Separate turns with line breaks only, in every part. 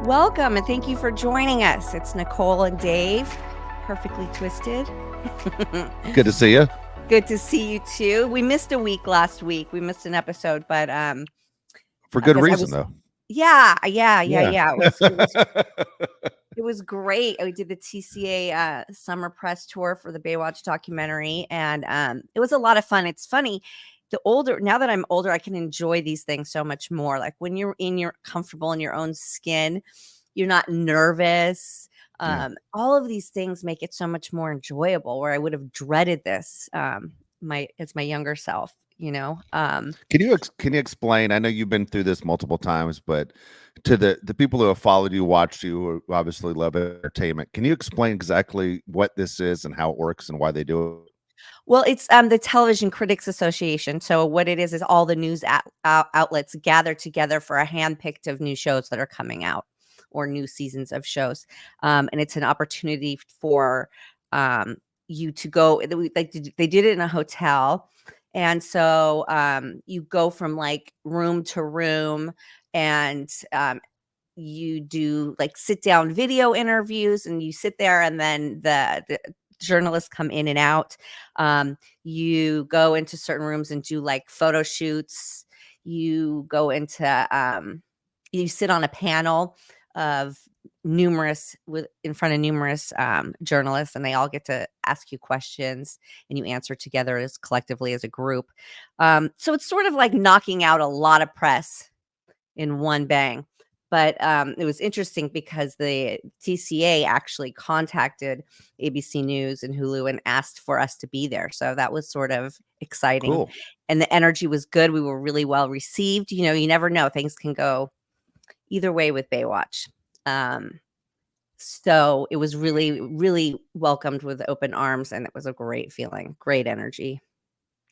Welcome and thank you for joining us. It's Nicole and Dave, perfectly twisted.
Good to see you.
Good to see you too. We missed a week last week. We missed an episode, but
For good
because I
reason,
was
though.
yeah.
Yeah.
It was great. We did the TCA summer press tour for the Baywatch documentary, and it was a lot of fun. It's funny. Now that I'm older, I can enjoy these things so much more. Like when you're comfortable in your own skin, you're not nervous.
Yeah.
All of these things make it so much more enjoyable. Where I would have dreaded this, my younger self.
Can you explain? I know you've been through this multiple times, but to the people who have followed you, watched you, who obviously love entertainment, can you explain exactly what this is and how it works and why they do it?
Well, it's the Television Critics Association. So what it is all the news outlets gather together for a handpicked of new shows that are coming out or new seasons of shows, and it's an opportunity for you to go. They did it in a hotel, and so you go from like room to room, and you do like sit down video interviews, and you sit there, and then the journalists come in and out. You go into certain rooms and do like photo shoots. You go into you sit on a panel of in front of numerous journalists, and they all get to ask you questions, and you answer together as collectively as a group. So it's sort of like knocking out a lot of press in one bang. But it was interesting because the TCA actually contacted ABC News and Hulu and asked for us to be there. So that was sort of exciting.
Cool.
And the energy was good. We were really well received. You never know. Things can go either way with Baywatch. So it was really, really welcomed with open arms, and it was a great feeling, great energy.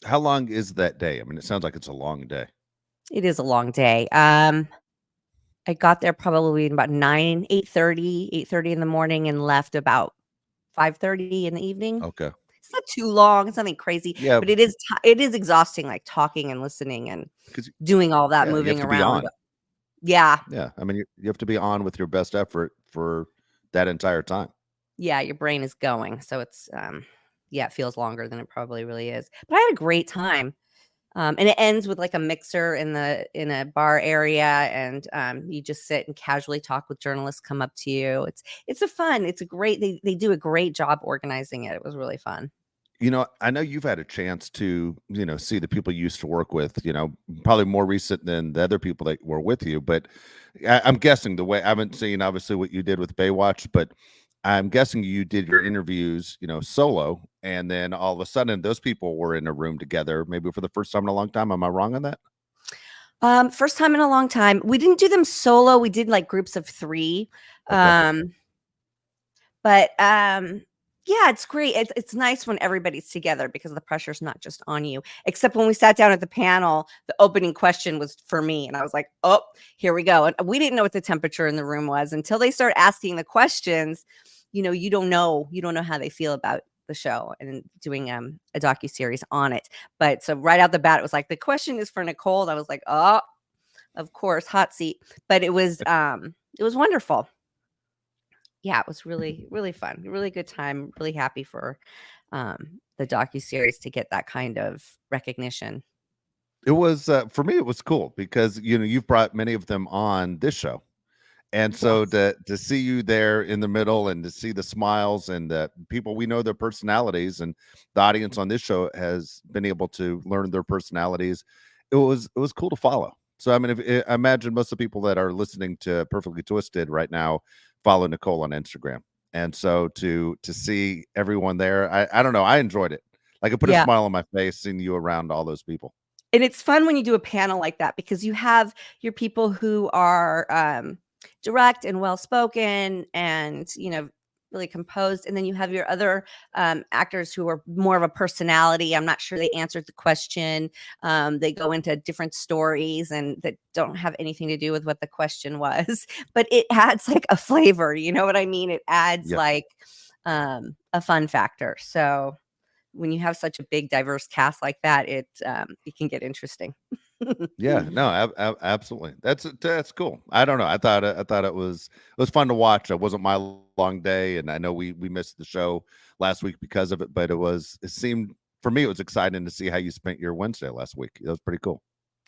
How long is that day? I mean, it sounds like it's a long day.
It is a long day. I got there probably about 8:30 in the morning and left about 5:30 in the evening.
Okay.
It's not too long. It's nothing crazy,
Yeah,
but it is exhausting, like talking and listening and
because
doing all that,
you have
moving
to be
around.
on.
Yeah.
Yeah, I mean, you have to be on with your best effort for that entire time.
Yeah, your brain is going. So it's yeah, it feels longer than it probably really is. But I had a great time. And it ends with like a mixer in a bar area, and you just sit and casually talk with journalists come up to you. They do a great job organizing it. It was really fun.
I know you've had a chance to, see the people you used to work with, probably more recent than the other people that were with you. But I'm guessing I haven't seen obviously what you did with Baywatch, but I'm guessing you did your interviews, solo. And then all of a sudden those people were in a room together, maybe for the first time in a long time. Am I wrong on that?
First time in a long time. We didn't do them solo. We did like groups of 3.
Okay.
But yeah, it's great. It's nice when everybody's together because the pressure's not just on you. Except when we sat down at the panel, the opening question was for me, and I was like, "Oh, here we go." And we didn't know what the temperature in the room was until they start asking the questions. You don't know how they feel about the show and doing a docuseries on it. But so right out the bat, it was like the question is for Nicole. And I was like, "Oh, of course, hot seat." But it was wonderful. Yeah, it was really, really fun. Really good time. Really happy for the docuseries to get that kind of recognition.
It was for me, it was cool because you've brought many of them on this show. And so
Yes.
to see you there in the middle and to see the smiles and the people, we know their personalities, and the audience on this show has been able to learn their personalities. It was cool to follow. So I mean, I imagine most of the people that are listening to Perfectly Twisted right now follow Nicole on Instagram, and so to see everyone there, I don't know, I enjoyed it. Like it put a
Yeah.
smile on my face seeing you around all those people.
And it's fun when you do a panel like that because you have your people who are direct and well spoken and really composed, and then you have your other actors who are more of a personality. I'm not sure they answered the question. They go into different stories and that don't have anything to do with what the question was, but it adds like a flavor. You know what I mean? It adds
Yeah.
like a fun factor. So when you have such a big diverse cast like that, it can get interesting.
Yeah, no, absolutely. That's cool. I don't know. I thought it was fun to watch. It wasn't my long day, and I know we missed the show last week because of it, but it seemed for me it was exciting to see how you spent your Wednesday last week. That was pretty cool.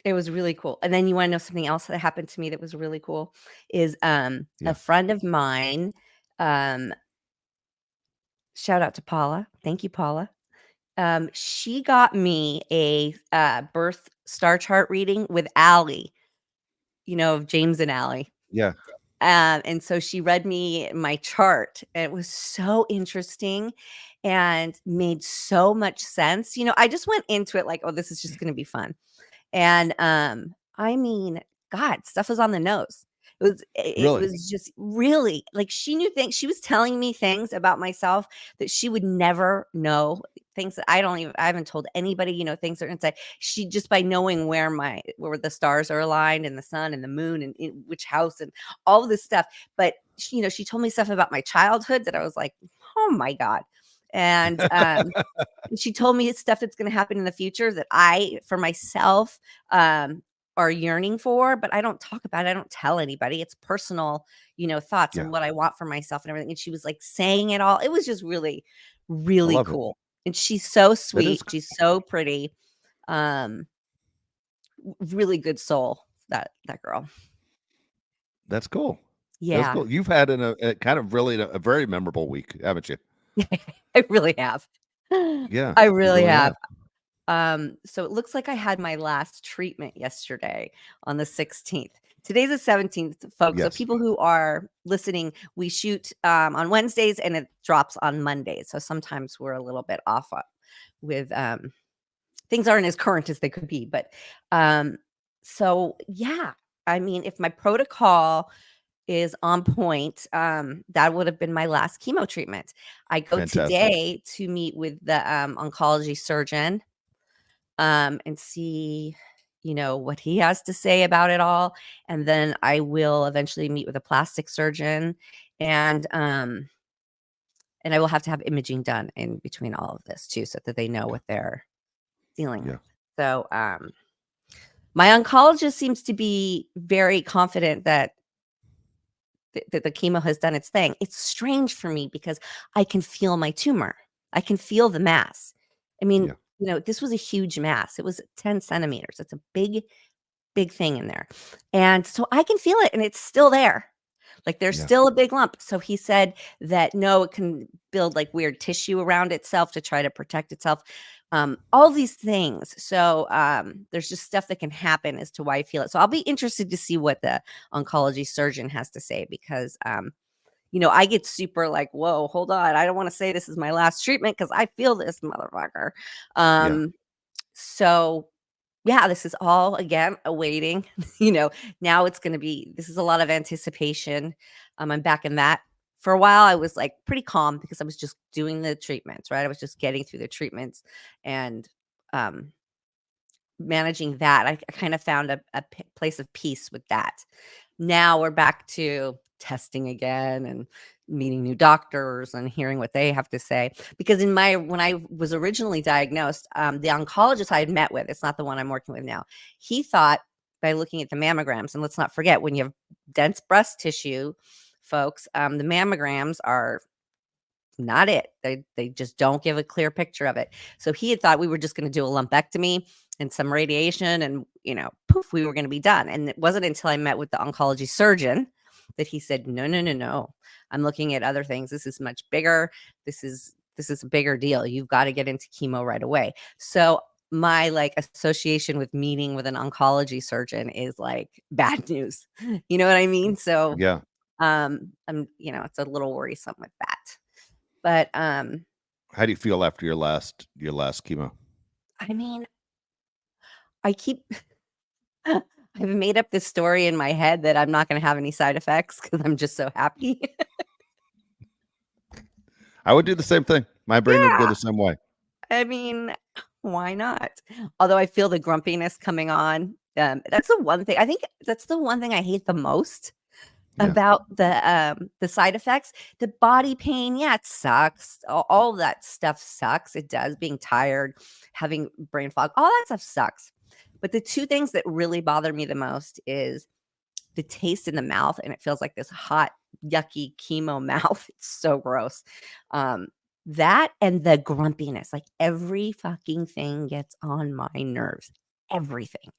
It was really cool. And then you wanna know something else that happened to me that was really cool is, a
Yeah.
friend of mine, um, shout out to Paula. Thank you, Paula. She got me a, birth star chart reading with Allie, of James and Allie.
Yeah.
And so she read me my chart, and it was so interesting and made so much sense. I just went into it like, "Oh, this is just gonna be fun." And, I mean, God, stuff was on the nose. It
Really?
was just really like, she knew things she was telling me things about myself that she would never know, things that I haven't told anybody, things that are inside. She just by knowing where the stars are aligned and the sun and the moon and in which house and all of this stuff. But she told me stuff about my childhood that I was like, "Oh my God." And, she told me it's stuff that's gonna happen in the future that I, for myself, um, are yearning for, but I don't talk about it. I don't tell anybody. It's personal, thoughts
Yeah.
and what I want for myself and everything. And she was like saying it all. It was just really,
I
really
love it.
cool. And she's so
That is
sweet. She's so pretty. Um, really good soul, that girl.
that's cool. That's
Yeah.
cool. You've had a kind of really a very memorable week, haven't you?
I really have.
Yeah,
I
you
really
really
have.
have.
So it looks like I had my last treatment yesterday on the 16th. Today's the 17th, folks. So
Yes.
people who are listening, we shoot on Wednesdays and it drops on Mondays. So sometimes we're a little bit off with things aren't as current as they could be. But so yeah, I mean, if my protocol is on point, that would have been my last chemo treatment. I go
Fantastic.
today to meet with the oncology surgeon and see, what he has to say about it all. And then I will eventually meet with a plastic surgeon and I will have to have imaging done in between all of this too, so that they know
Yeah.
what they're dealing with.
Yeah.
So my oncologist seems to be very confident that the chemo has done its thing. It's strange for me because I can feel my tumor. I can feel the mass. I mean,
Yeah.
this was a huge mass. It was 10 centimeters. It's a big, big thing in there. And so I can feel it and it's still there. Like there's
Yeah.
still a big lump. So he said that no, it can build like weird tissue around itself to try to protect itself. All these things. So there's just stuff that can happen as to why I feel it. So I'll be interested to see what the oncology surgeon has to say because I get super like, whoa, hold on. I don't want to say this is my last treatment because I feel this motherfucker.
Yeah.
So yeah, this is all again awaiting. you know, Now it's gonna be this is a lot of anticipation. I'm back in that. For a while, I was like pretty calm because I was just doing the treatments, right? I was just getting through the treatments and um managing that. I kind of found a place of peace with that. Now we're back to testing again and meeting new doctors and hearing what they have to say. Because when I was originally diagnosed, the oncologist I had met with, it's not the one I'm working with now. He thought by looking at the mammograms, and let's not forget when you have dense breast tissue, folks, the mammograms are not it. They just don't give a clear picture of it. So he had thought we were just going to do a lumpectomy and some radiation and, poof, we were going to be done. And it wasn't until I met with the oncology surgeon that he said, "No, no, no, no. I'm looking at other things. This is much bigger. This is a bigger deal. You've got to get into chemo right away." So my like association with meeting with an oncology surgeon is like bad news. You know what I mean? So
Yeah.
it's a little worrisome with that. But,
How do you feel after your last chemo?
I mean, I keep I've made up this story in my head that I'm not gonna have any side effects because 'cause I'm just so happy.
I would do the same thing. My brain would go
Yeah,
the same way.
I mean, why not? Although I feel the grumpiness coming on, that's the one thing I hate the most
Yeah.
about the side effects. The body pain, yeah, it sucks. All that stuff sucks. It does. Being tired, having brain fog, all that stuff sucks. But the two things that really bother me the most is the taste in the mouth, and it feels like this hot, yucky chemo mouth. It's so gross. Um, that and the grumpiness, like every fucking thing gets on my nerves. Everything.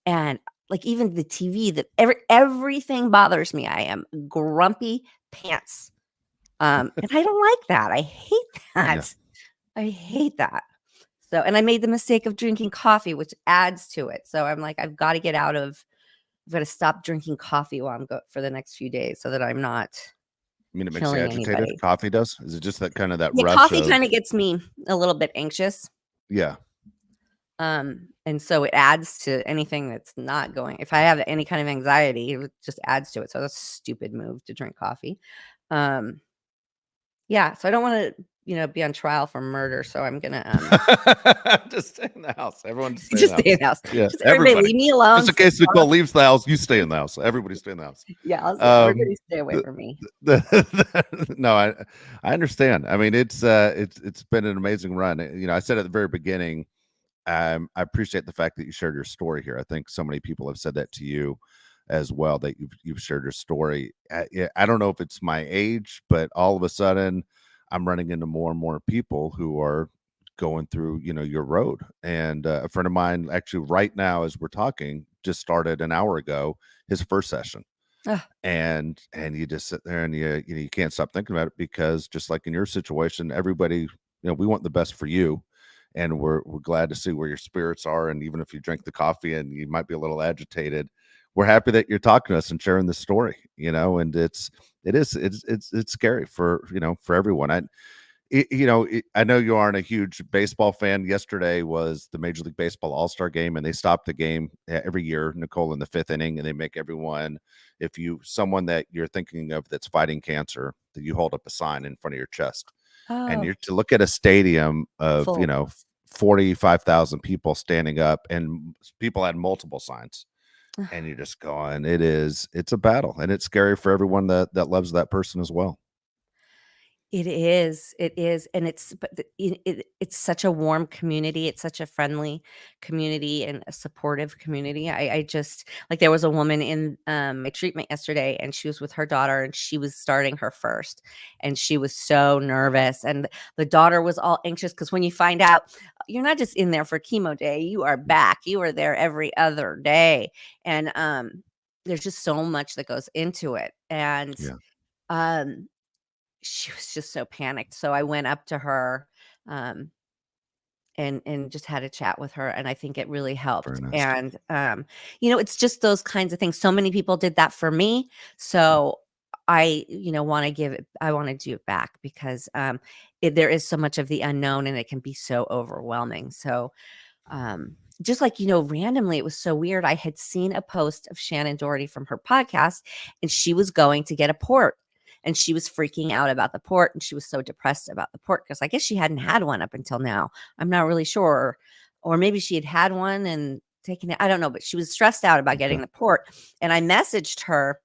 And like even the TV, everything bothers me. I am grumpy pants. And I don't like that. I hate
Yeah.
that. I hate that. So, and I made the mistake of drinking coffee, which adds to it. So I'm like, I've got to get out of I've got to stop drinking coffee while I'm for the next few days so that I'm not
I mean, it makes you
killing
agitated.
anybody.
Coffee does? Is it just that kind of that
Yeah,
rush
coffee
of
kind of gets me a little bit anxious.
yeah.
And so it adds to anything that's not going. If I have any kind of anxiety, it just adds to it. So that's a stupid move to drink coffee. Um, yeah, so I don't want to, be on trial for murder. So I'm gonna
Just stay in the house. Everyone just stay in
just
the
stay
house.
in the house.
Yeah,
Just everybody
everybody.
leave me alone.
Just in case Nicole leaves the house, you stay in the house. Everybody stay in the house.
Yeah,
Um,
everybody stay away
the,
from me.
no, I understand. I mean, it's been an amazing run. I said at the very beginning, I appreciate the fact that you shared your story here. I think so many people have said that to you as well, that you've shared your story. I don't know if it's my age, but all of a sudden I'm running into more and more people who are going through, your road. And a friend of mine, actually, right now as we're talking, just started an hour ago his first session.
Ugh.
And you just sit there and you can't stop thinking about it, because just like in your situation, everybody, we want the best for you, and we're glad to see where your spirits are. And even if you drink the coffee and you might be a little agitated, we're happy that you're talking to us and sharing this story. And it's scary for for everyone. I know you aren't a huge baseball fan. Yesterday was the Major League Baseball All-Star game, and they stop the game every year, Nicole, in the fifth inning, and they make everyone, if someone that you're thinking of that's fighting cancer, that you hold up a sign in front of your chest. And
Oh,
you're to look at a stadium of,
full.
45,000 people standing up, and people had multiple signs.
Ugh.
And you're just going, it's a battle, and it's scary for everyone that loves that person as well.
It is, and it's such a warm community, it's such a friendly community and a supportive community. I just like, there was a woman in, my treatment yesterday, and she was with her daughter, and she was starting her first, and she was so nervous, and the daughter was all anxious because when you find out, you're not just in there for chemo day, you are back, you are there every other day, and, there's just so much that goes into it, and,
Yeah.
um she was just so panicked. So I went up to her, um, and just had a chat with her, and I think it really
Very
helped.
nice.
And it's just those kinds of things. So many people did that for me. So I want to do it back because there is so much of the unknown, and it can be so overwhelming. So just like, randomly, it was so weird. I had seen a post of Shannon Doherty from her podcast, and she was going to get a port, and she was freaking out about the port, and she was so depressed about the port because I guess she hadn't had one up until now. I'm not really sure. Or maybe she had one and taken it. I don't know, but she was stressed out about getting
Okay.
the port. And I messaged her,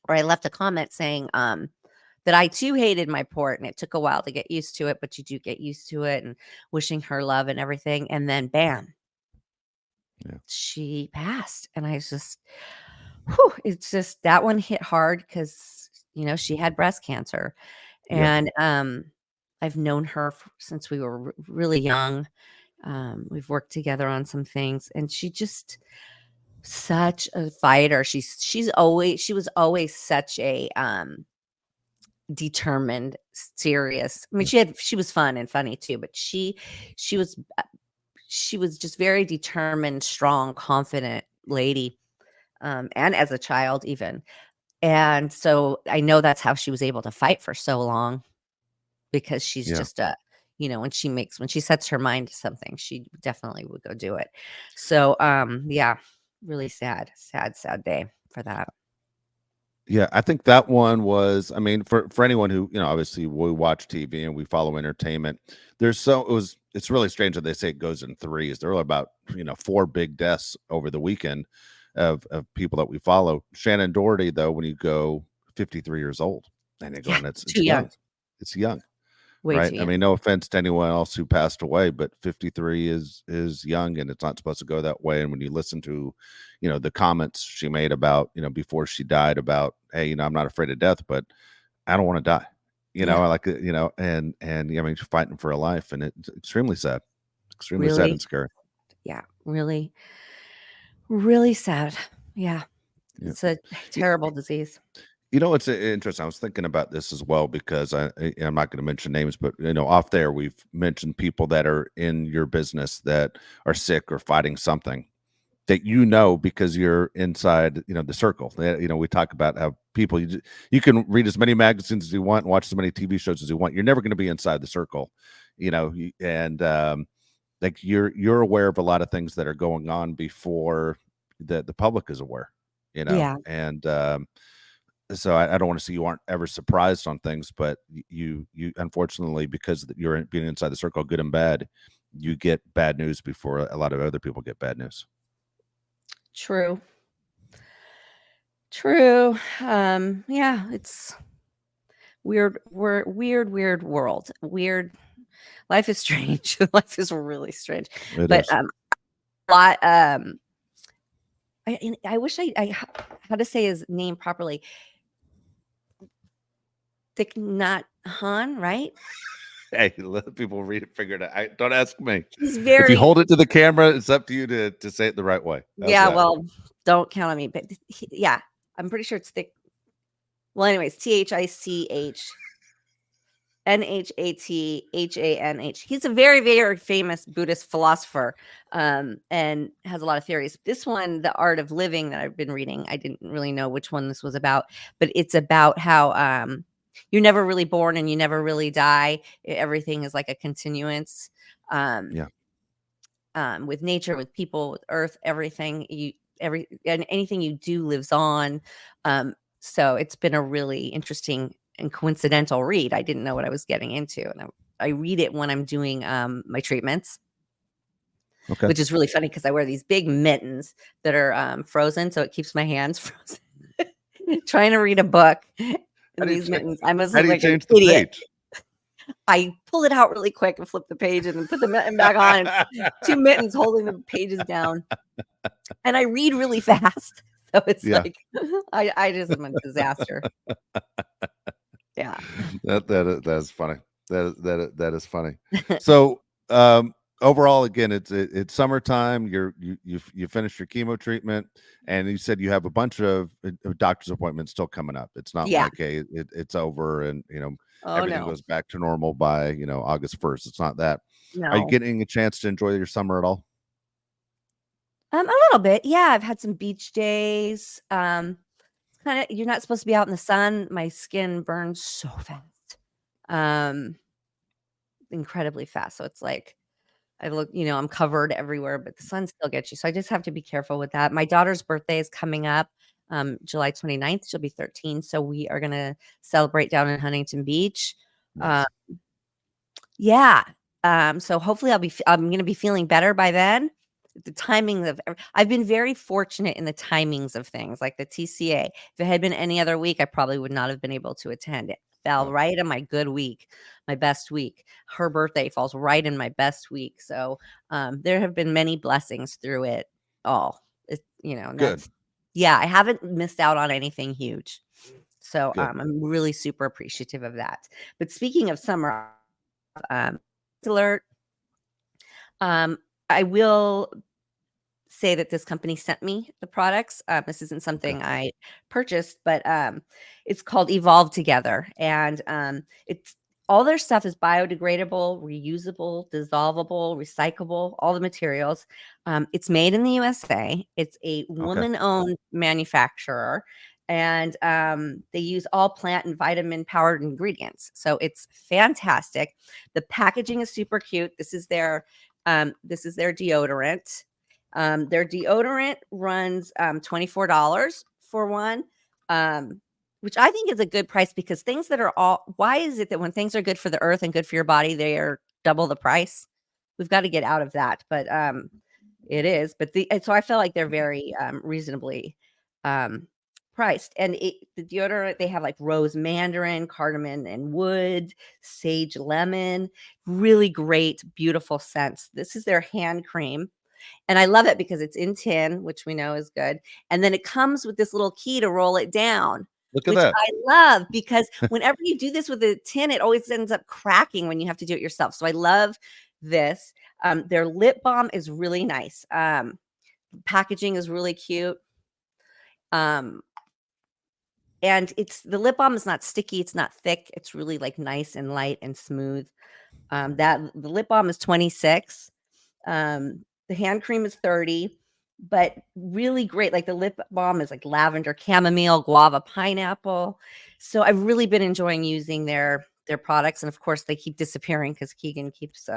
or I left a comment saying, that I too hated my port, and it took a while to get used to it, but you do get used to it, and wishing her love and everything. And then bam,
Yeah.
she passed. And I was just, whew, it's just that one hit hard because, she had breast cancer.
Yeah.
And I've known her since we were really young. We've worked together on some things, and she just such a fighter. She was always such a determined, serious. I mean,
Yeah.
she was fun and funny too, but she was she was just very determined, strong, confident lady, and as a child even. And so I know that's how she was able to fight for so long, because she's
Yeah.
just when she sets her mind to something, she definitely would go do it. So yeah, really sad day for that.
Yeah, I think that one was, I mean, for anyone who, obviously we watch TV and we follow entertainment, it's really strange that they say it goes in threes. There were about, four big deaths over the weekend of people that we follow. Shannon Doherty, though, when you go 53 years old, and you're
Yeah,
going, it's
too young.
young. It's young.
way
right?
too
I
young.
mean, no offense to anyone else who passed away, but 53 is young, and it's not supposed to go that way. And when you listen to, the comments she made about, before she died about, hey, I'm not afraid of death, but I don't want to die.
Yeah,
I like it, and I mean, she's fighting for her life, and it's extremely sad
really.
and scary.
Yeah, really, really sad. Yeah,
Yeah.
it's a
Y-
terrible disease.
It's interesting. I was thinking about this as well because I'm not going to mention names, but off there we've mentioned people that are in your business that are sick or fighting something that because you're inside the circle. We talk about how people you can read as many magazines as you want and watch as many TV shows as you want. You're never going to be inside the circle, and like you're aware of a lot of things that are going on before the public is aware,
Yeah,
and so I don't want to say you aren't ever surprised on things, but you unfortunately, because you're being inside the circle, good and bad, you get bad news before a lot of other people get bad news.
true, true. Yeah, it's weird world. Weird. Life is strange. Life is really strange.
It
But
is.
a lot. I wish how to say his name properly. Thich Nhat Hanh, right?
Hey, let people read it, figure it out. Don't ask me.
He's
If you
very
hold it to the camera, it's up to you to say it the right way. How's
yeah.
that?
Well, don't count on me. But yeah, I'm pretty sure it's thick. Well, anyways, Nhathanh. He's a very, very famous Buddhist philosopher, and has a lot of theories. This one, The Art of Living, that I've been reading, I didn't really know which one this was about, but it's about how you're never really born and you never really die. Everything is like a continuance. Um,
Yeah,
with nature, with people, with earth, and anything you do lives on. So it's been a really interesting and coincidental read. I didn't know what I was getting into, and I read it when I'm doing my treatments,
okay.
which is really funny because I wear these big mittens that are frozen, so it keeps my hands frozen. Trying to read a book
How
in
do you
these
change?
mittens, I must
How
look
do you
like an
change the
idiot.
page?
I pull it out really quick and flip the page and then put the mitten back on. Two mittens holding the pages down. And I read really fast. So it's
Yeah,
like I just am a disaster. Yeah.
that is funny. That is funny. So, overall, again, it's summertime. You finished your chemo treatment, and you said you have a bunch of doctor's appointments still coming up. It's not
Yeah.
like it's over and
Oh,
everything
no.
goes back to normal by August 1st. It's not that. Are you
No.
getting a chance to enjoy your summer at all?
A little bit. Yeah, I've had some beach days. Kinda you're not supposed to be out in the sun. My skin burns so fast. Um, incredibly fast. So it's like I'm covered everywhere, but the sun still gets you. So I just have to be careful with that. My daughter's birthday is coming up, July 29th. She'll be 13. So we are gonna celebrate down in Huntington Beach. Uh,
Nice.
yeah. So hopefully I'm gonna be feeling better by then. The timing of I've been very fortunate in the timings of things like the TCA. If it had been any other week, I probably would not have been able to attend. It fell
Yeah,
right in my good week, my best week. Her birthday falls right in my best week. So there have been many blessings through it all. And
good,
yeah, I haven't missed out on anything huge. So
good.
I'm really super appreciative of that. But speaking of summer, um, alert, um, I will say that this company sent me the products. This isn't
Okay,
something I purchased, but it's called Evolve Together, and it's all their stuff is biodegradable, reusable, dissolvable, recyclable, all the materials. It's made in the USA. It's a
okay,
woman-owned manufacturer, and they use all plant and vitamin-powered ingredients. So it's fantastic. The packaging is super cute. This is their deodorant. Their deodorant runs $24 for one, which I think is a good price because things that are why is it that when things are good for the earth and good for your body, they are double the price? We've got to get out of that, but it is. But so I feel like they're very reasonably um, priced. And the deodorant, they have like rose mandarin, cardamom and wood, sage lemon, really great, beautiful scents. This is their hand cream. And I love it because it's in tin, which we know is good. And then it comes with this little key to roll it down,
Look at
which
that.
I love because whenever you do this with a tin, it always ends up cracking when you have to do it yourself. So I love this. Their lip balm is really nice. Packaging is really cute. Um, and the lip balm is not sticky, it's not thick. It's really like nice and light and smooth. That the lip balm is 26. The hand cream is 30, but really great. Like the lip balm is like lavender, chamomile, guava, pineapple. So I've really been enjoying using their products. And of course they keep disappearing because Keegan keeps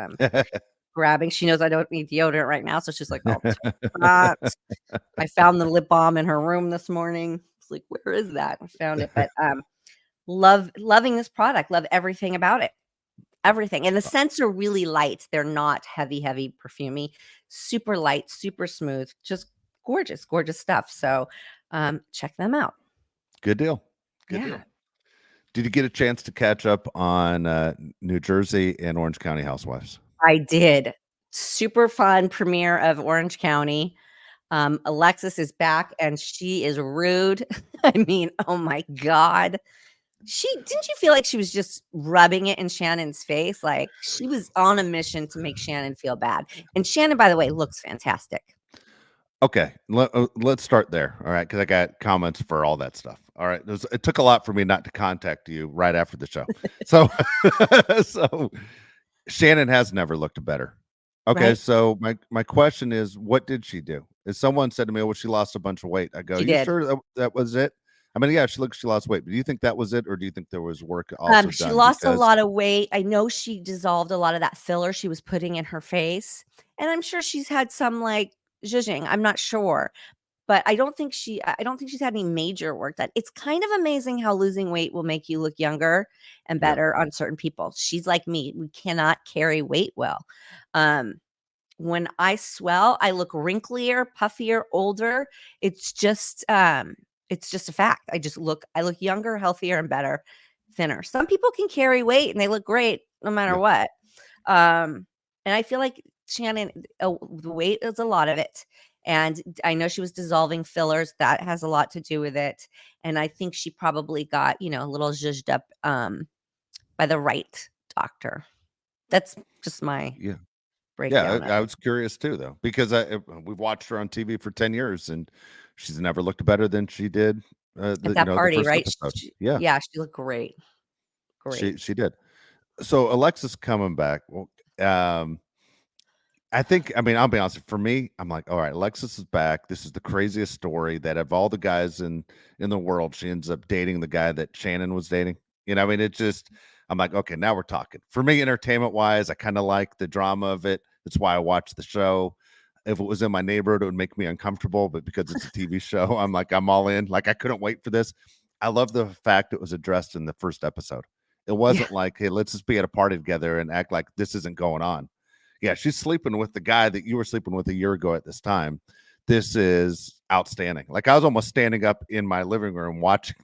grabbing. She knows I don't need deodorant right now. So she's like, "I'll take that." I found the lip balm in her room this morning. It's like, where is that? I found it. But loving this product. Love everything about it. Everything. And the scents are really light. They're not heavy, heavy perfumey. Super light, super smooth, just gorgeous, gorgeous stuff. So check them out.
Good deal. Good
Yeah,
deal. Did you get a chance to catch up on New Jersey and Orange County Housewives?
I did. Super fun premiere of Orange County. Alexis is back and she is rude. I mean, oh my God. Didn't you feel like she was just rubbing it in Shannon's face? Like she was on a mission to make Shannon feel bad. And Shannon, by the way, looks fantastic.
Okay, let's start there. All right, because I got comments for all that stuff. All right, it took a lot for me not to contact you right after the show. So, so Shannon has never looked better. Okay,
Right?
so my question is, what did she do? If someone said to me, "Oh, well, she lost a bunch of weight," I go,
She
"You
did.
sure that was it?" I mean, yeah, she lost weight, but do you think that was it, or do you think there was work also
She
done?
lost a
Because
lot of weight. I know she dissolved a lot of that filler she was putting in her face, and I'm sure she's had some, like, zhuzhing, I'm not sure, but I don't think she's had any major work done. It's kind of amazing how losing weight will make you look younger and
yeah,
better on certain people. She's like me, we cannot carry weight well. Um, when I swell, I look wrinklier, puffier, older. It's just, it's just a fact. I look younger, healthier, and better, thinner. Some people can carry weight and they look great no matter
yeah.
what. Um, and I feel like Shannon, the weight is a lot of it. And I know she was dissolving fillers. That has a lot to do with it. And I think she probably got, a little zhuzhed up by the right doctor. That's just my
Yeah. Yeah,
breakdown of
I
it.
was curious too, though, because we've watched her on TV for 10 years, and she's never looked better than she did,
At that
the
party,
first
right?
episode. Yeah,
Yeah, she looked great, great.
she did. So Alexis coming back. Well, um, I think, I mean, I'll be honest. For me, I'm like, all right, Alexis is back. This is the craziest story that of all the guys in the world, she ends up dating the guy that Shannon was dating. I mean, it just, I'm like, okay, now we're talking. For me, entertainment wise, I kind of like the drama of it. That's why I watch the show. If it was in my neighborhood, it would make me uncomfortable. But because it's a TV show, I'm like, I'm all in. Like, I couldn't wait for this. I love the fact it was addressed in the first episode. It
Yeah,
wasn't like, hey, let's just be at a party together and act like this isn't going on. Yeah, she's sleeping with the guy that you were sleeping with a year ago at this time. This is outstanding. Like I was almost standing up in my living room watching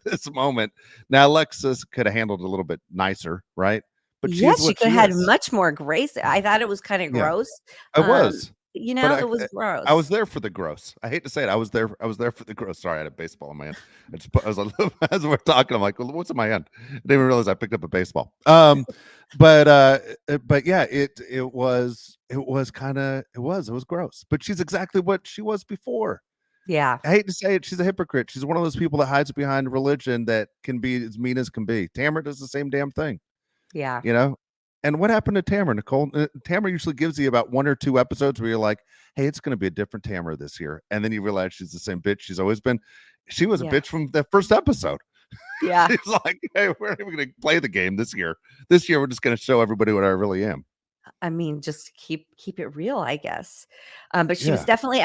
this moment. Now Alexis could have handled it a little bit nicer, right? But she
yeah,
is
she
what
could
she
have had
is.
much more grace. I thought it was kinda
Yeah,
gross.
I was. But
It was
I was
gross.
there for the gross. I hate to say it. I was there for the gross. Sorry, I had a baseball in my hand. I was like, as we're talking, I'm like, well, what's in my hand? I didn't even realize I picked up a baseball. But yeah, it was gross. But she's exactly what she was before.
Yeah,
I hate to say it, she's a hypocrite. She's one of those people that hides behind religion that can be as mean as can be. Tamara does the same damn thing.
yeah,
You know? And what happened to Tamara, Nicole? Tamara usually gives you about 1 or 2 episodes where you're like, "Hey, it's gonna be a different Tamara this year." And then you realize she's the same bitch she's always been. She was a
yeah,
bitch from the first episode.
yeah.
She's like, "Hey, we're not even gonna play the game this year. This year, we're just gonna show everybody what I really am."
I mean, just keep it real, I guess. But she was
Yeah.
definitely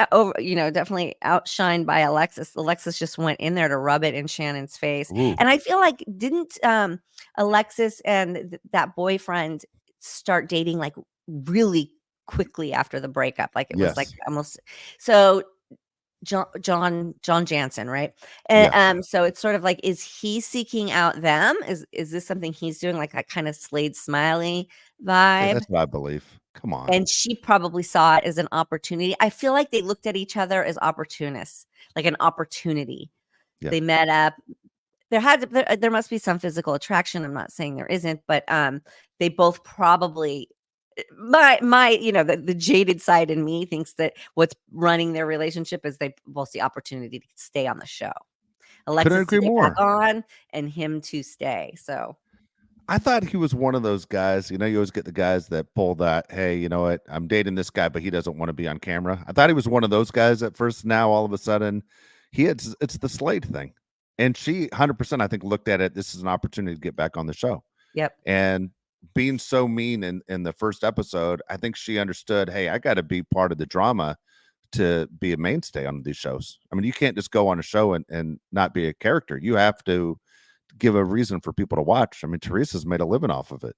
definitely outshined by Alexis. Alexis just went in there to rub it in Shannon's face.
Ooh,
And I feel like didn't Alexis and that boyfriend start dating like really quickly after the breakup? Like it was like
yes.
almost so John Jansen, right?
Yeah,
And so it's sort of like, is he seeking out them? Is this something he's doing, like that kind of Slade Smiley
yeah,
vibe?
that's what I believe. Come on.
And she probably saw it as an opportunity. I feel like they looked at each other as opportunists, like an opportunity.
Yeah.
They met up. There must be some physical attraction. I'm not saying there isn't, but they both probably my the jaded side in me thinks that what's running their relationship is they both see opportunity to stay on the show.
Couldn't
Alexis to
agree
get back
more.
on and him to stay. So
I thought he was one of those guys. You always get the guys that pull that, hey, you know what? I'm dating this guy, but he doesn't want to be on camera. I thought he was one of those guys at first. Now, all of a sudden, it's the Slade thing. And she 100%, I think, looked at it. This is an opportunity to get back on the show.
yep.
And being so mean in the first episode, I think she understood, hey, I got to be part of the drama to be a mainstay on these shows. I mean, you can't just go on a show and not be a character. You have to give a reason for people to watch. I mean, Teresa's made a living off of it.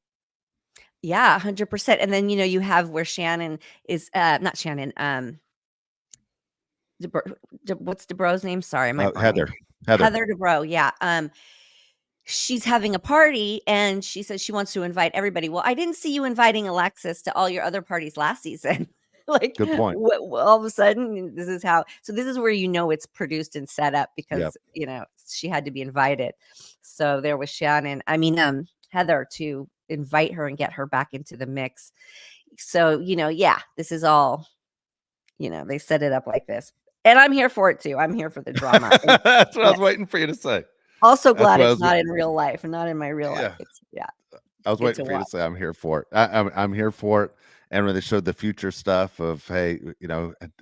Yeah, 100%. And then you have where Shannon is not Shannon, what's Dubro's name? Sorry, my brain.
Heather.
Heather Dubrow, yeah. She's having a party and she says she wants to invite everybody. Well, I didn't see you inviting Alexis to all your other parties last season. Like,
Good point.
all of a sudden, this is where it's produced and set up
Yep.
because she had to be invited. So there was Shannon, Heather, to invite her and get her back into the mix. So yeah, this is all they set it up like this, and I'm here for it too. I'm here for the drama.
That's what I
And
was waiting for you to say.
also
That's
glad
what I
it's
was.
not in real life and not in my real life.
Yeah,
It's yeah,
I was
good
waiting
to
for you to
watch.
say I'm here for it. I'm here for it. And when they showed the future stuff of, hey,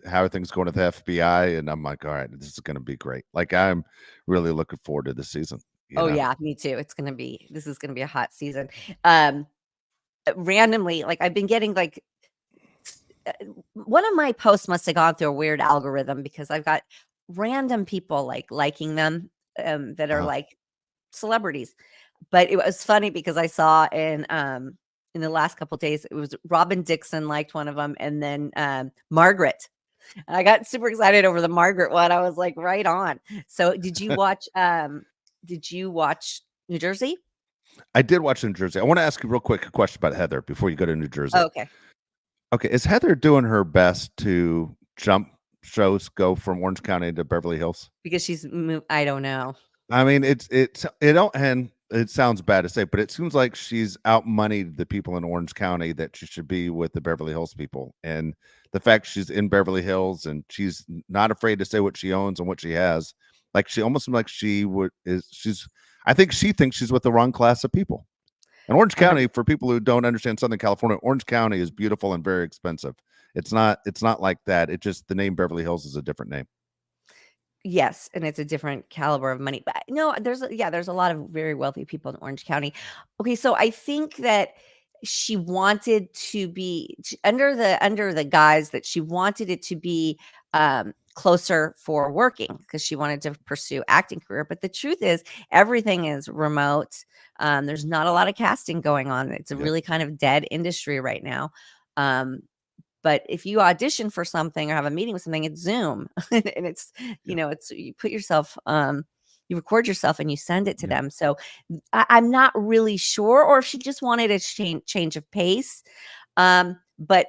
how are things going at the FBI, and I'm like, all right, this is going to be great. Like, I'm really looking forward to this season.
Oh yeah, me too. This is gonna be a hot season. Um, Randomly, like I've been getting like one of my posts must have gone through a weird algorithm because I've got random people like liking them that are
Uh-huh.
like celebrities. But it was funny because I saw in the last couple days, it was Robin Dixon liked one of them, and then Margaret. And I got super excited over the Margaret one. I was like, right on. So did you watch New Jersey?
I did watch New Jersey. I want to ask you real quick a question about Heather before you go to New Jersey.
Oh, okay.
Okay, is Heather doing her best to jump shows, go from Orange County to Beverly Hills?
Because I don't know.
I mean, it don't, and it sounds bad to say, but it seems like she's outmoneyed the people in Orange County that she should be with the Beverly Hills people. And the fact she's in Beverly Hills and she's not afraid to say what she owns and what she has, like she almost seems like she's I think she thinks she's with the wrong class of people. And Orange County, for people who don't understand Southern California, Orange County is beautiful and very expensive. It's not like that. It just, the name Beverly Hills is a different name.
Yes, and it's a different caliber of money. But no, there's a lot of very wealthy people in Orange County. Okay, so I think that she wanted to be under the guise that she wanted it to be closer for working because she wanted to pursue acting career. But the truth is, everything is remote. There's not a lot of casting going on. It's a
Yep.
really kind of dead industry right now. But if you audition for something or have a meeting with something, it's Zoom and it's, it's, you put yourself, you record yourself and you send it to
Yep.
them. So I'm not really sure, or if she just wanted a change of pace. But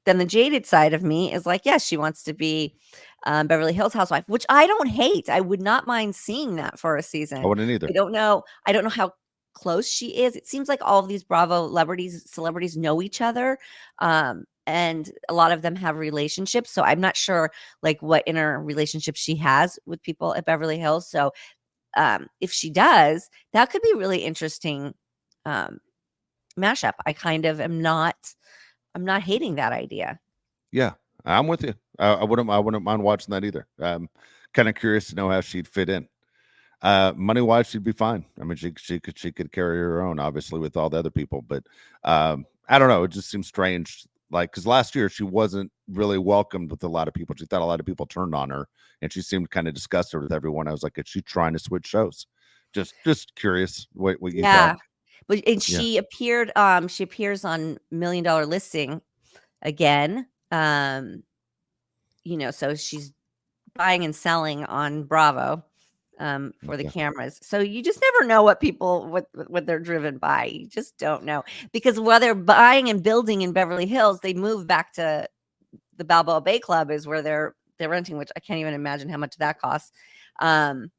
then the jaded side of me is like, yes, she wants to be Beverly Hills housewife, which I don't hate. I would not mind seeing that for a
I
season.
wouldn't either.
I don't know how close she is. It seems like all of these Bravo celebrities know each other. And a lot of them have relationships. So I'm not sure like what inner relationship she has with people at Beverly Hills. So if she does, that could be really interesting mashup. I'm not hating that idea.
Yeah, I'm with you. I wouldn't mind watching that either. Kind of curious to know how she'd fit in. Money wise, she'd be fine. I mean, she could carry her own, obviously, with all the other people. But I don't know. It just seems strange. Like, because last year she wasn't really welcomed with a lot of people. She thought a lot of people turned on her, and she seemed kind of disgusted with everyone. I was like, is she trying to switch shows? Just curious what you thought.
Yeah. But and
Yeah.
she appears on Million Dollar Listing again. So she's buying and selling on Bravo for the
Okay.
cameras. So you just never know what they're driven by. You just don't know, because while they're buying and building in Beverly Hills, they move back to the Balboa Bay Club is where they're renting, which I can't even imagine how much that costs. Um,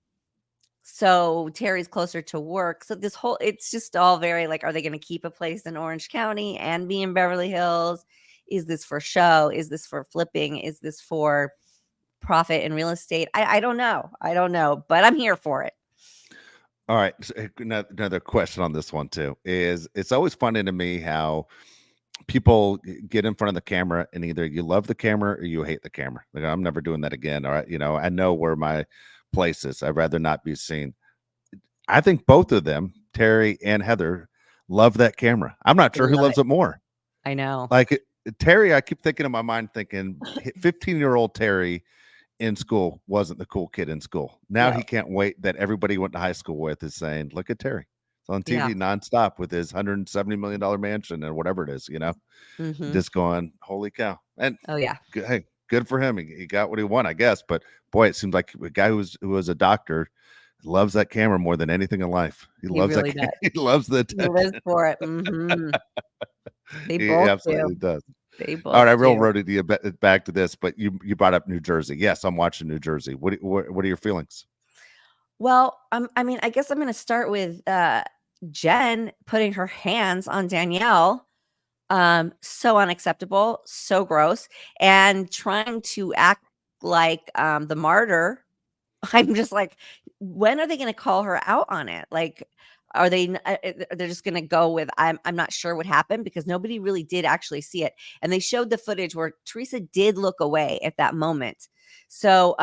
so Terry's closer to work. So it's just all very like, are they going to keep a place in Orange County and be in Beverly Hills? Is this for show? Is this for flipping? Is this for profit in real estate? I don't know. I don't know, but I'm here for it.
All right. So another question on this one too is it's always funny to me how people get in front of the camera and either you love the camera or you hate the camera. Like, I'm never doing that again. All right. I know where my place is. I'd rather not be seen. I think both of them, Terry and Heather, love that camera. I'm not
They
sure who
love
loves
it.
it more.
I know.
Like Terry, I keep thinking in my mind, thinking 15-year-old Terry in school wasn't the cool kid in school. Now
No.
he can't wait that everybody he went to high school with is saying, "Look at Terry. It's on
Yeah.
TV nonstop with his $170 million mansion and whatever it is."
Hmm.
Just going, "Holy cow!" And
Oh yeah.
hey, good for him. He got what he wanted, I guess. But boy, it seems like a guy who was a doctor loves that camera more than anything in life. He
He
loves that.
really does.
He loves the
He lives
attention.
for it. Hmm. They
He
both
absolutely
do.
does.
They
All
both
right, I
do.
railroaded you back to this, but you brought up New Jersey. Yes, I'm watching New Jersey. What are your feelings?
Well, I mean, I guess I'm going to start with Jen putting her hands on Danielle. So unacceptable, so gross, and trying to act like the martyr. I'm just like, when are they going to call her out on it? Like, are they're just going to go with I'm not sure what happened, because nobody really did actually see it, and they showed the footage where Teresa did look away at that moment. So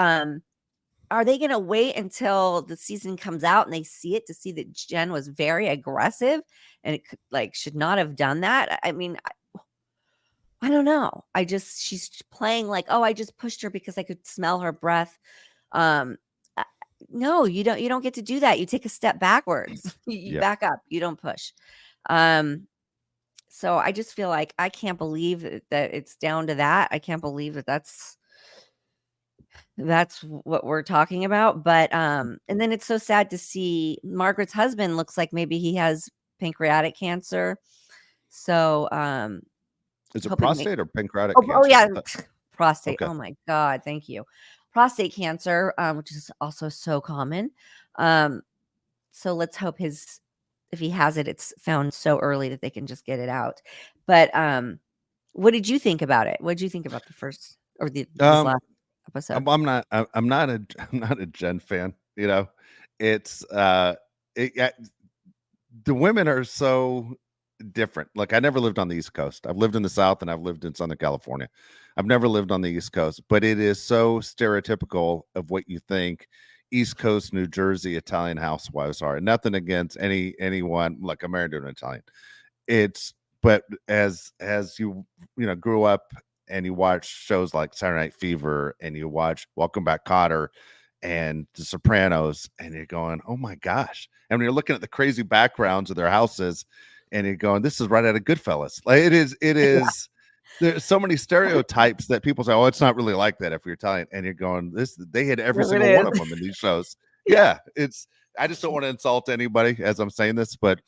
are they going to wait until the season comes out and they see it to see that Jen was very aggressive and it should not have done that? I mean, I don't know. She's playing like, oh, I just pushed her because I could smell her breath. Um, uh, no, you don't get to do that. You take a step backwards. You
Yep.
back up. You don't push. Um, so I just feel like I can't believe that it's down to that. I can't believe that that's what we're talking about. But and then it's so sad to see Margaret's husband looks like maybe he has pancreatic cancer. So
Is it
hoping
prostate or pancreatic
oh
cancer?
yeah,
I thought-
prostate.
Okay.
Oh my god, thank you. Prostate cancer, which is also so common. Um, so let's hope his if he has it, it's found so early that they can just get it out. But what did you think about it? What did you think about the first or this
Um,
last episode?
I'm not a I'm not a Jen fan. It's yeah, the women are so different. Like, I never lived on the East Coast. I've lived in the South and I've lived in Southern California. I've never lived on the East Coast, but it is so stereotypical of what you think East Coast New Jersey Italian housewives are. Nothing against anyone. Like, I'm married to an Italian. It's but as grew up and you watch shows like Saturday Night Fever and you watch Welcome Back Kotter and The Sopranos, and you're going, oh my gosh. And when you're looking at the crazy backgrounds of their houses, and you're going, this is right out of Goodfellas. Like, it
Yeah,
is. There's so many stereotypes that people say, oh, it's not really like that if you're Italian. And you're going, they hit every
yes, it
single one of
is.
them in these shows.
Yeah.
Yeah, I just don't want to insult anybody as I'm saying this, but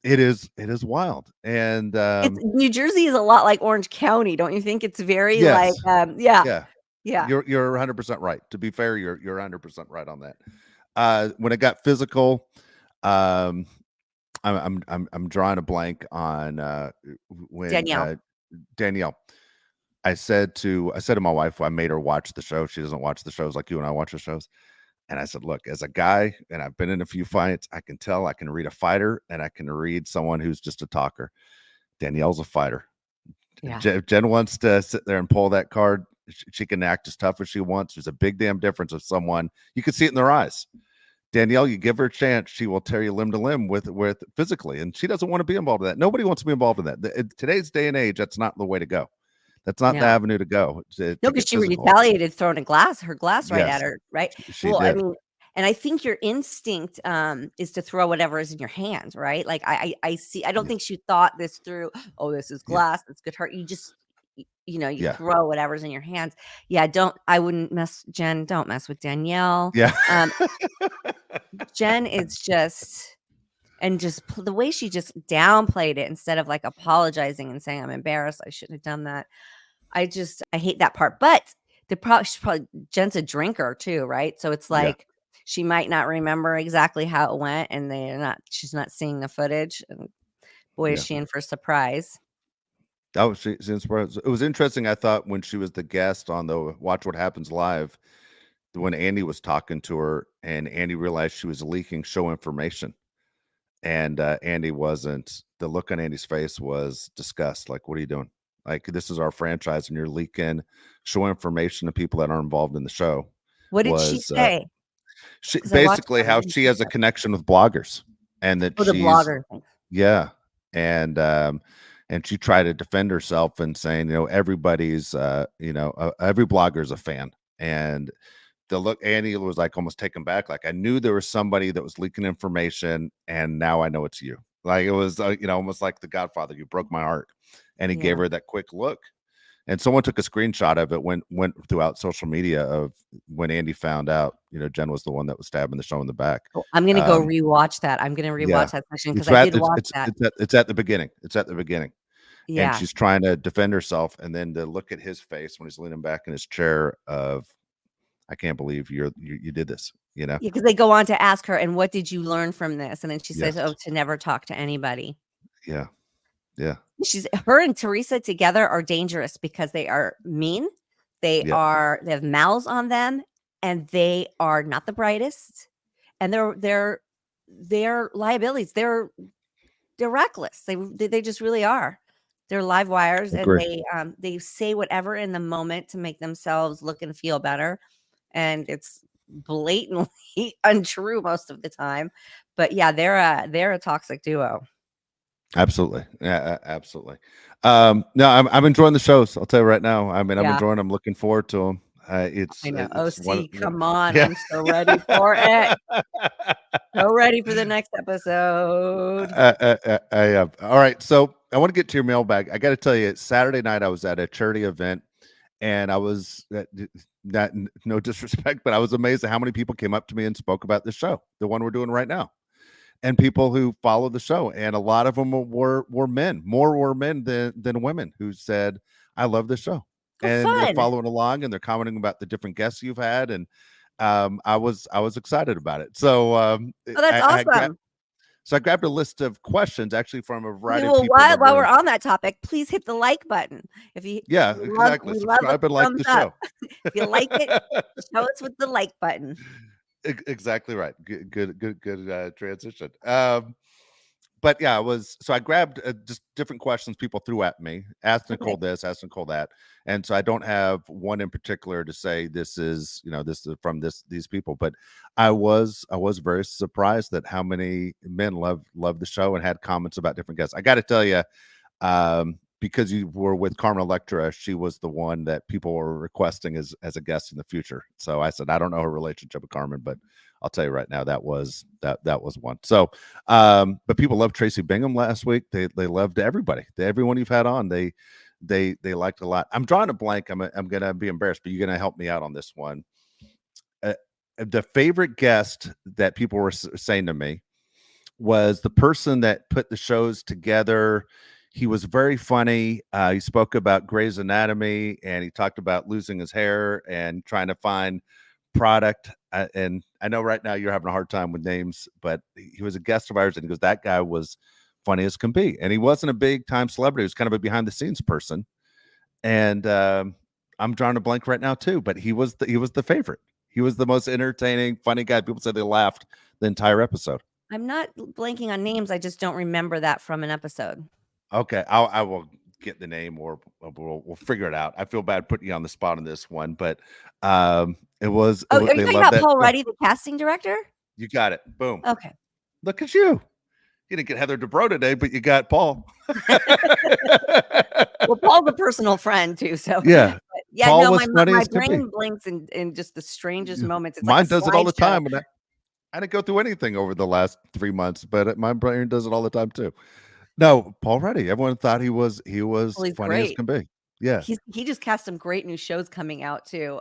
it is wild. And
It's New Jersey is a lot like Orange County, don't you think? It's very like,
yes,
yeah,
yeah,
yeah,
you're 100% right. To be fair, you're 100% right on that. When it got physical, um, I'm drawing a blank on when
Danielle.
Danielle. I said to my wife, I made her watch the show. She doesn't watch the shows like you and I watch the shows. And I said, look, as a guy, and I've been in a few fights, I can tell I can read a fighter and I can read someone who's just a talker. Danielle's a fighter.
Yeah,
If Jen wants to sit there and pull that card, she can act as tough as she wants. There's a big damn difference of someone. You can see it in their eyes. Danielle, you give her a chance, she will tear you limb to limb with physically, and she doesn't want to be involved in that. Nobody wants to be involved in that. Today's day and age, that's not the way to go. That's not the
no.
avenue to go
No,
to
because
get
she
physical.
retaliated, throwing her glass right at
Yes,
her, right?
she
Well, I
did.
mean, and I think your instinct is to throw whatever is in your hand, right? Like I see. I don't
Yeah,
think she thought this through. Oh, this is
yeah,
glass. This could hurt. You just you
Yeah.
throw whatever's in your hands. Yeah, I wouldn't don't mess with Danielle.
Yeah.
Jen is just the way she just downplayed it instead of like apologizing and saying, "I'm embarrassed. I shouldn't have done that." I hate that part. But she's probably Jen's a drinker too, right? So it's
Yeah.
like she might not remember exactly how it went, and she's not seeing the footage. And boy, is
Yeah.
she in for a surprise.
That was it was interesting. I thought when she was the guest on the Watch What Happens Live, when Andy was talking to her and Andy realized she was leaking show information. And Andy wasn't, the look on Andy's face was disgust. Like, what are you doing? Like, this is our franchise and you're leaking show information to people that aren't involved in the show.
What did she
Was
say?
she
Because I watched
basically how
everything
she
she
has a
said.
connection with bloggers and that
Oh, the
she's,
blogger thing.
yeah. And and she tried to defend herself and saying, everybody's every blogger is a fan. And the look, Annie was like almost taken back. Like, I knew there was somebody that was leaking information, and now I know it's you. Like, it was, almost like The Godfather. You broke my heart, and he gave
Yeah.
her that quick look. And someone took a screenshot of it, went throughout social media of when Andy found out, Jen was the one that was stabbing the show in the back.
Oh, I'm gonna go
Um,
rewatch that. I'm gonna
yeah,
rewatch that section because
it's
I
at
did watch that.
it's at the beginning. It's at the beginning, and
Yeah.
she's trying to defend herself, and then to look at his face when he's leaning back in his chair of, I can't believe you did this,
Yeah, because they go on to ask her, "And what did you learn from this?" And then she says,
Yes.
"Oh, to never talk to anybody."
Yeah. Yeah.
Her and Teresa together are dangerous because they are mean. They
Yeah.
have mouths on them, and they are not the brightest, and they're liabilities. They're reckless. They just really are. They're live wires, and
Agree.
they say whatever in the moment to make themselves look and feel better, and it's blatantly untrue most of the time. But yeah, they're a toxic duo.
Absolutely. Yeah, absolutely. No, I'm enjoying the shows. I'll tell you right now. I mean,
Yeah,
I'm looking forward to them.
I know.
It's
OC, come on!
yeah.
I'm so ready for it. So ready for the next episode.
All right. So I want to get to your mailbag. I got to tell you, Saturday night I was at a charity event, and I was not no disrespect, but I was amazed at how many people came up to me and spoke about the show, the one we're doing right now, and people who follow the show, and a lot of them were men. More were men than women who said, "I love the show,"
Oh,
and they're
fun!
following along and they're commenting about the different guests you've had, and I was excited about it. So
Oh, that's
I grabbed
awesome.
so I grabbed a list of questions actually from a
Okay,
variety of
well,
people that
while we're
were.
on that topic, please hit the like button. If you
Yeah, exactly.
we love a
Subscribe and like
thumbs
the
up.
show.
If you like it, show us with the like button.
Exactly right. Good transition. But yeah, I grabbed just different questions people threw at me, asked
Okay.
Nicole this, asked Nicole that. And so I don't have one in particular to say this is from these people, but I was very surprised that how many men love the show and had comments about different guests. I got to tell you, because you were with Carmen Electra, she was the one that people were requesting as a guest in the future. So I said, I don't know her relationship with Carmen, but I'll tell you right now, that was one. So, but people loved Tracy Bingham last week. They loved everybody, everyone you've had on. They liked a lot. I'm drawing a blank. I'm gonna be embarrassed, but you're gonna help me out on this one. The favorite guest that people were saying to me was the person that put the shows together. He was very funny. He spoke about Grey's Anatomy, and he talked about losing his hair and trying to find product. And I know right now you're having a hard time with names, but he was a guest of ours, and he goes, "That guy was funny as can be." And he wasn't a big time celebrity; he was kind of a behind the scenes person. And I'm drawing a blank right now too, but he was the favorite. He was the most entertaining, funny guy. People said they laughed the entire episode.
I'm not blanking on names. I just don't remember that from an episode.
Okay, I will get the name, or we'll figure it out. I feel bad putting you on the spot on this one, but
Oh, are you
they
talking
love
about
that
Paul
show.
Ruddy, the casting director?
You got it. Boom.
Okay.
Look at you. You didn't get Heather Dubrow today, but you got Paul.
Well, Paul's a personal friend too, so
Yeah,
but yeah,
Paul
no,
was funny
my
as can be.
brain blinks in just the strangest
Yeah.
moments. It's like a
Mine does it all the
slideshow.
time, and I didn't go through anything over the last 3 months, but my brain does it all the time too. No, Paul Ruddy. Everyone thought he was
Well, he's
funny as
great.
can be. Yeah,
He just cast some great new shows coming out too.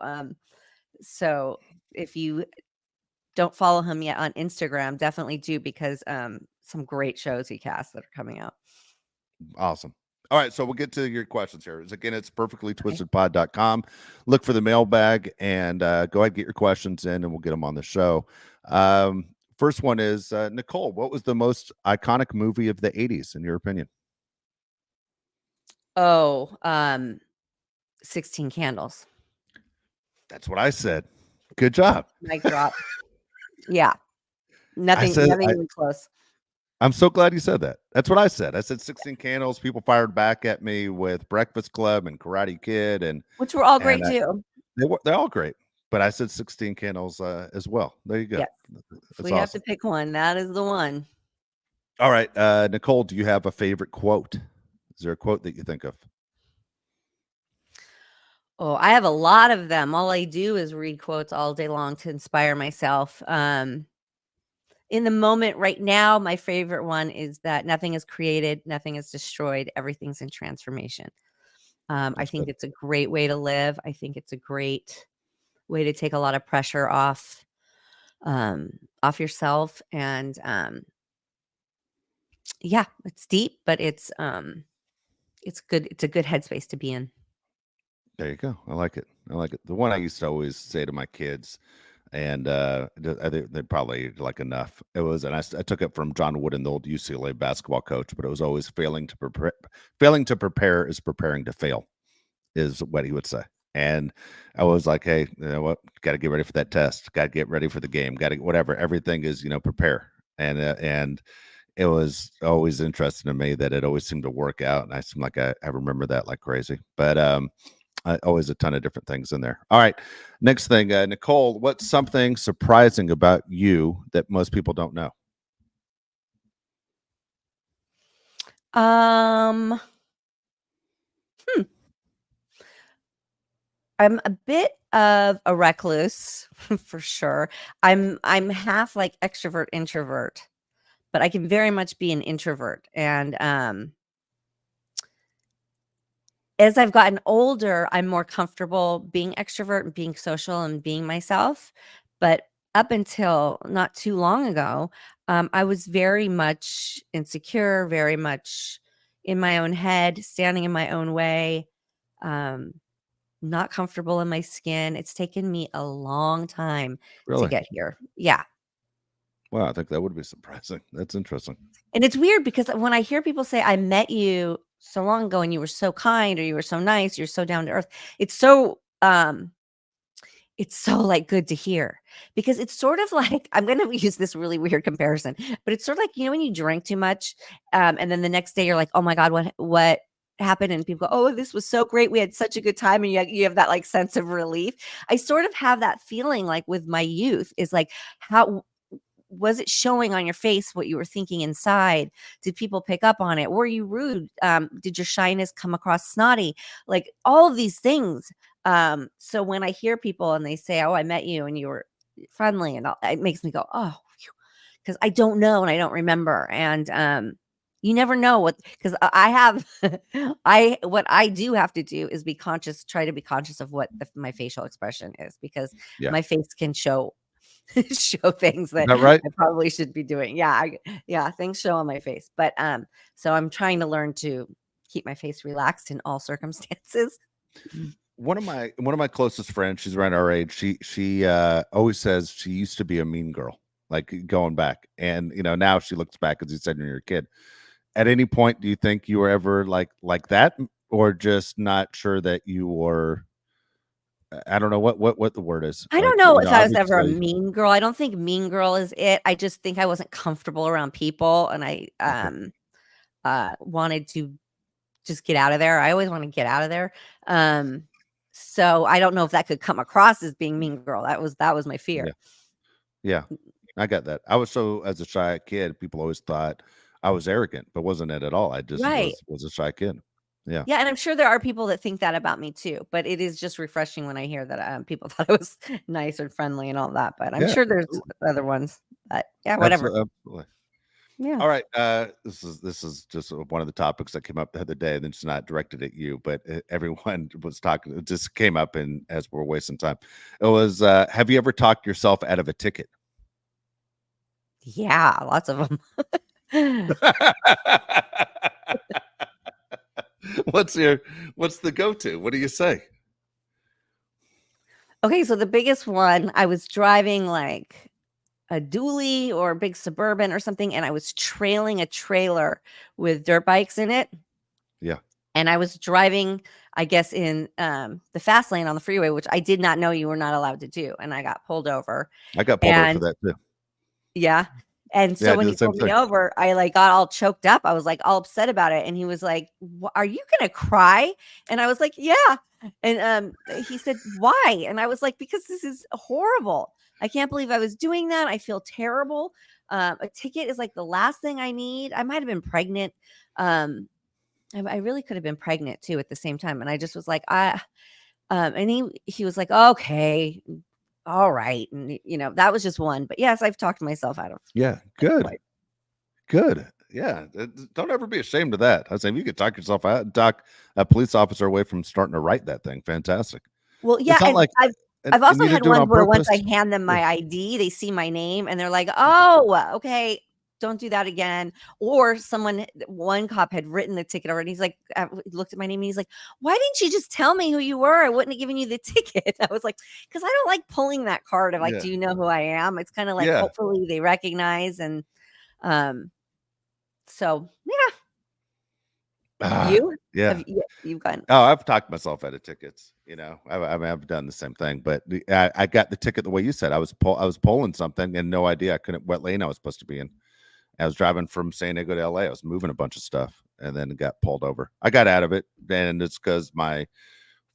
So if you don't follow him yet on Instagram, definitely do because some great shows he cast that are coming out.
awesome. All right, so we'll get to your questions here. Again, it's
Okay.
perfectlytwistedpod.com. Look for the mailbag and go ahead and get your questions in, and we'll get them on the show. Um, First one is Nicole. What was the most iconic movie of the '80s, in your opinion?
Oh, 16 Candles.
That's what I said. Good job.
Mic drop. Yeah.
I
Nothing
said
nothing even close.
I'm so glad you said that. That's what I said. I said 16 Candles. People fired back at me with Breakfast Club and Karate Kid,
Which were all
and
great too.
they're all great. But I said 16 Candles as well. There you go.
Yes. If
That's
we have to
awesome.
pick one, that is the one.
All right, Nicole, do you have a favorite quote? Is there a quote that you think of?
Oh, I have a lot of them. All I do is read quotes all day long to inspire myself. In the moment right now, my favorite one is that nothing is created, nothing is destroyed, everything's in transformation. I
That's
think
good.
it's a great way to live. I think it's a great way to take a lot of pressure off yourself. And yeah, it's deep, but it's good. It's a good headspace to be in.
There you go. I like it. I like it. The one I used to always say to my kids, and I think they probably like enough. It was, and I took it from John Wooden, the old UCLA basketball coach, but it was always failing to prepare. Failing to prepare is preparing to fail, is what he would say. And I was like, hey, you know what? Got to get ready for that test. Got to get ready for the game. Got to whatever. Everything is, prepare. And it was always interesting to me that it always seemed to work out, and I seem like I remember that like crazy. But always a ton of different things in there. All right, next thing, Nicole, what's something surprising about you that most people don't know?
Um, hmm, I'm a bit of a recluse for sure. I'm half like extrovert introvert, but I can very much be an introvert. And as I've gotten older, I'm more comfortable being extrovert and being social and being myself. But up until not too long ago, I was very much insecure, very much in my own head, standing in my own way, um, not comfortable in my skin. It's taken me a long time to
Really?
get here. Yeah.
Well, I think that would be surprising. That's interesting.
And it's weird because when I hear people say, I met you so long ago and you were so kind or you were so nice, you're so down to earth, it's so like good to hear because it's sort of like I'm going to use this really weird comparison, but it's sort of like when you drink too much, and then the next day you're like, oh my god, what happened? And people go, oh, this was so great, we had such a good time, and you have that like sense of relief. I sort of have that feeling like with my youth is like how was it showing on your face what you were thinking inside? Did people pick up on it? Were you rude? Did your shyness come across snotty? Like all of these things. So when I hear people and they say, "Oh, I met you and you were friendly," and all, it makes me go, "Oh," because I don't know and I don't remember. And you never know what because I have I what I do have to do is try to be conscious of what my facial expression is because
Yeah.
my face can show show things
Is
that
that right?
I probably should be doing. Yeah, yeah, things show on my face. But so I'm trying to learn to keep my face relaxed in all circumstances.
One of my closest friends, she's around our age. She always says she used to be a mean girl, like going back. And now she looks back, as you said, when you're a kid. At any point, do you think you were ever like that, or just not sure that you were? I don't know what the word is.
I don't
Like,
know if I was ever a
obviously.
mean girl. I don't think mean girl is it. I just think I wasn't comfortable around people and I
Okay.
wanted to just get out of there. I always want to get out of there. Um so I don't know if that could come across as being mean girl. That was my
Yeah.
fear.
Yeah. I got that. I was so as a shy kid, people always thought I was arrogant, but wasn't it at all. I just
Right.
was a shy kid. Yeah.
Yeah, and I'm sure there are people that think that about me too, but it is just refreshing when I hear that, people thought I was nice and friendly and all that, but I'm
Yeah.
sure there's
Absolutely.
other ones, but yeah, whatever.
Absolutely.
Yeah.
All right. This is just one of the topics that came up the other day, and it's not directed at you, but everyone was talking. It just came up, and as we're wasting time, it was. Have you ever talked yourself out of a ticket?
Yeah, lots of them.
what's your What's the go to? What do you say?
Okay, so the biggest one, I was driving like a dually or a big Suburban or something, and I was trailing a trailer with dirt bikes in it,
Yeah,
and I was driving, I guess, in, the fast lane on the freeway, which I did not know you were not allowed to do, and I got pulled over,
I got pulled over for
and
that too.
yeah, and
Yeah,
so
I
when
do
he
the same
pulled me
thing.
over, I, like, got all choked up, I was, like, all upset about it, and he was like, Are you gonna cry?" And I was like, "Yeah," and, he said, "Why?" And I was like, "Because this is horrible. I can't believe I was doing that, I feel terrible. A ticket is, like, the last thing I need." I might have been pregnant, I really could have been pregnant too at the same time, and I just was like, and he was like, "Okay, all right," and, that was just one, but yes, I've talked myself out of
Yeah,
quite.
good, good. Yeah, don't ever be ashamed of that. I say if you could talk yourself out, talk a police officer away from starting to write that thing. Fantastic.
Well,
It's
yeah,
not
and
like,
I've
and
also
you didn't
had
do it
ones
on
where once
purpose.
I hand them
Yeah,
my ID, they see my name and they're like, "Oh, okay, don't do that again." Or one cop had written the ticket already. He's like, looked at my name and he's like, "Why didn't you just tell me who you were? I wouldn't have given you the ticket." I was like, "Because I don't like pulling that card of like,
yeah,
do you know who I am?" It's kind of like
yeah.
hopefully they recognize and um so yeah,
Ah,
you
yeah.
you've gotten
Oh, I've talked myself out of tickets. I mean, I've done the same thing, but I got the ticket the way you said. I was pulling something and no idea I couldn't what lane I was supposed to be in. I was driving from San Diego to LA. I was moving a bunch of stuff and then got pulled over. I got out of it, and it's because my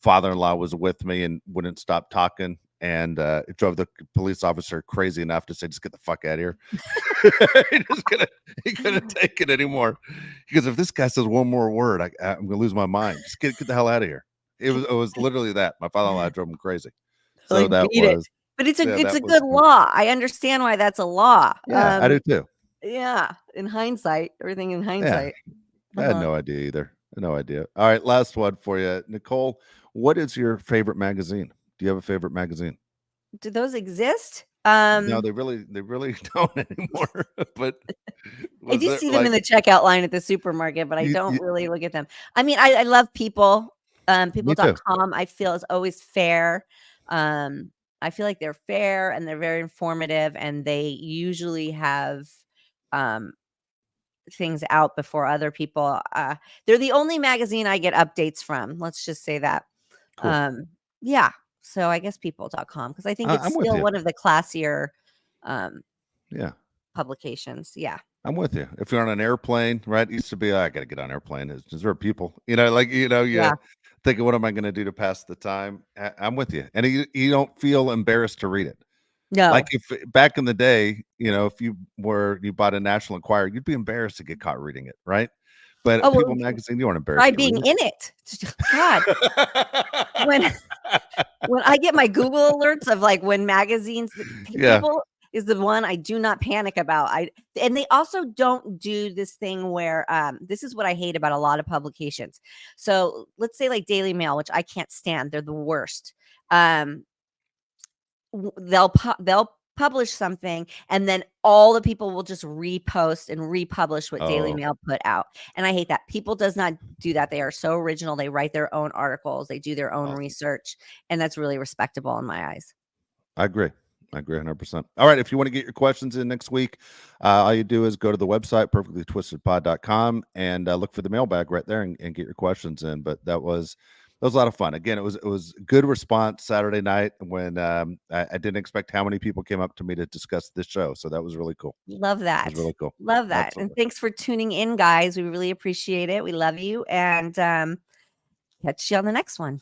father-in-law was with me and wouldn't stop talking, and it drove the police officer crazy enough to say, "Just get the fuck out of here." he just couldn't, he couldn't take it anymore. Because if this guy says one more word, I'm gonna lose my mind. Just get the hell out of here. It was literally that. My father-in-law drove him crazy. So
like
that
beat it.
was
But
yeah,
it's
that
a
was
good law. I understand why that's a law.
yeah, I do too.
Yeah, in hindsight, everything in
Yeah,
hindsight.
I had
Uh-huh.
no idea either. No idea. All right, last one for you, Nicole. What is your favorite magazine? Do you have a favorite magazine?
Do those exist?
No, they really don't anymore. But
I
was
do
there
see them in
like
the checkout line at the supermarket, but I don't
you
really look at them. I mean, I love People.
me too.
People.com I feel is always fair. Um, I feel like they're fair and they're very informative and they usually have um things out before other people. They're the only magazine I get updates from. Let's just say that.
Cool.
Um, yeah. So I guess People.com because I think it's
I'm with
still
you.
one of the classier um,
Yeah.
publications. Yeah.
I'm with you. If you're on an airplane, right? It used to be, "Oh, I gotta get on an airplane. Is there people?" You
Yeah.
think, "What am I gonna do to pass the time?" I'm with you. And you don't feel embarrassed to read it. Like,
No.
if back in the day, if you bought a National Enquirer, you'd be embarrassed to get caught reading it, right? But
Oh,
People
well,
Magazine, you aren't
try
embarrassed to
being
read
in it. God, when when I get my Google alerts of like when magazines,
Yeah.
People is the one I do not panic about. And they also don't do this thing where this is what I hate about a lot of publications. So let's say like Daily Mail, which I can't stand. They're the worst. Um, they'll publish something and then all the people will just repost and republish what Daily
Oh,
Mail put out. And I hate that. People does not do that. They are so original. They write their own articles, they do their own
awesome.
research, and that's really respectable in my eyes.
I agree. I agree 100%. All right. If you want to get your questions in next week, all you do is go to the website, perfectlytwistedpod.com, and look for the mailbag right there and get your questions in. But that was a lot of fun. Again, it was good response Saturday night when I didn't expect how many people came up to me to discuss this show. So that was really cool.
Love
It was
that.
really cool.
Love that. And
Absolutely.
thanks for tuning in, guys. We really appreciate it. We love you and catch you on the next one.